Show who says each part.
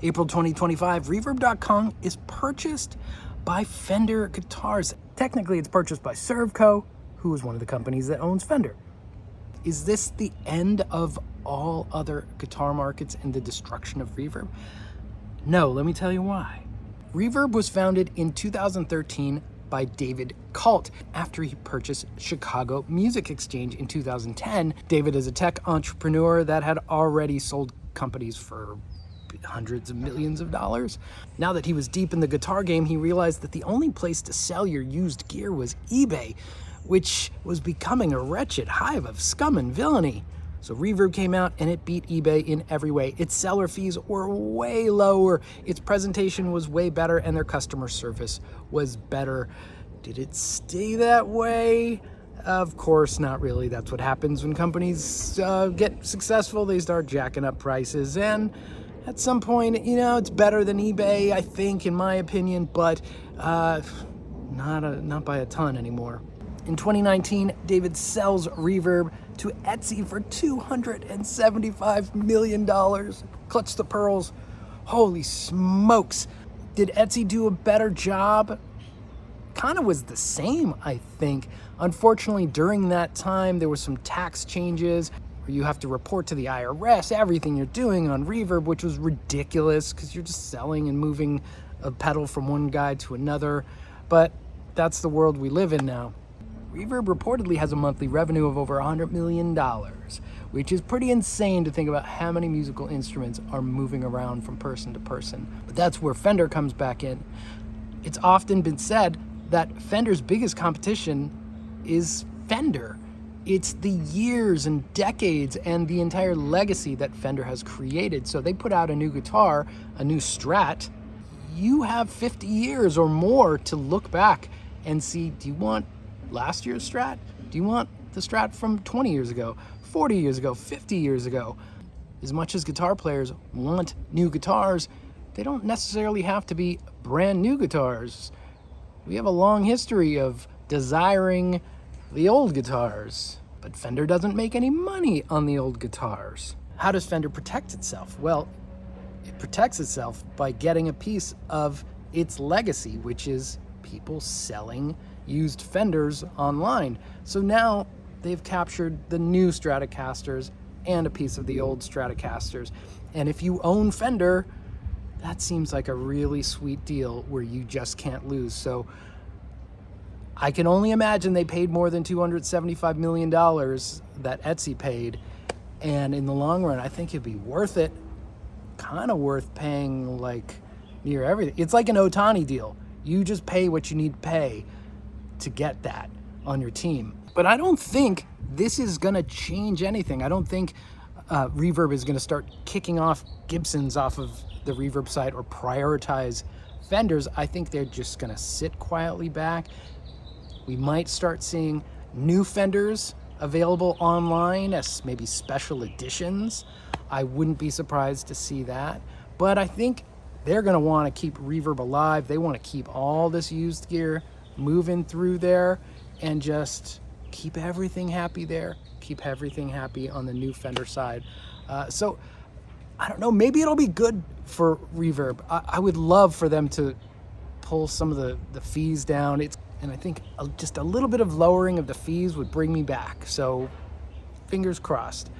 Speaker 1: April 2025, Reverb.com is purchased by Fender Guitars. Technically, it's purchased by Servco, who is one of the companies that owns Fender. Is this the end of all other guitar markets and the destruction of Reverb? No, let me tell you why. Reverb was founded in 2013 by David Kalt after he purchased Chicago Music Exchange in 2010. David is a tech entrepreneur that had already sold companies for hundreds of millions of dollars. Now that he was deep in the guitar game, he realized that the only place to sell your used gear was eBay, which was becoming a wretched hive of scum and villainy. So Reverb came out and it beat eBay in every way. Its seller fees were way lower, its presentation was way better, and their customer service was better. Did it stay that way? Of course not really. That's what happens when companies get successful. They start jacking up prices, and at some point, it's better than eBay, I think, in my opinion, but not by a ton anymore. In 2019, David sells Reverb to Etsy for $275 million. Clutch the pearls. Holy smokes. Did Etsy do a better job? Kind of was the same, I think. Unfortunately, during that time, there was some tax changes where you have to report to the IRS everything you're doing on Reverb, which was ridiculous because you're just selling and moving a pedal from one guy to another. But that's the world we live in now. Reverb reportedly has a monthly revenue of over $100 million, which is pretty insane to think about how many musical instruments are moving around from person to person. But that's where Fender comes back in. It's often been said that Fender's biggest competition is Fender. It's the years and decades and the entire legacy that Fender has created. So they put out a new guitar, a new Strat. You have 50 years or more to look back and see, do you want last year's Strat? Do you want the Strat from 20 years ago, 40 years ago, 50 years ago? As much as guitar players want new guitars, they don't necessarily have to be brand new guitars. We have a long history of desiring the old guitars, but Fender doesn't make any money on the old guitars. How does Fender protect itself? Well, it protects itself by getting a piece of its legacy, which is people selling used Fenders online. So now they've captured the new Stratocasters and a piece of the old Stratocasters. And if you own Fender, that seems like a really sweet deal where you just can't lose. So I can only imagine they paid more than $275 million that Etsy paid. And in the long run, I think it'd be worth it. Kind of worth paying like near everything. It's like an Otani deal. You just pay what you need to pay to get that on your team. But I don't think this is gonna change anything. I don't think Reverb is gonna start kicking off Gibsons off of the Reverb site or prioritize Fenders. I think they're just gonna sit quietly back. We might start seeing new Fenders available online as maybe special editions. I wouldn't be surprised to see that. But I think they're gonna wanna keep Reverb alive. They wanna keep all this used gear moving through there and just keep everything happy there, keep everything happy on the new Fender side. So I don't know, maybe it'll be good for Reverb. I would love for them to pull some of the fees down. And I think just a little bit of lowering of the fees would bring me back. So fingers crossed.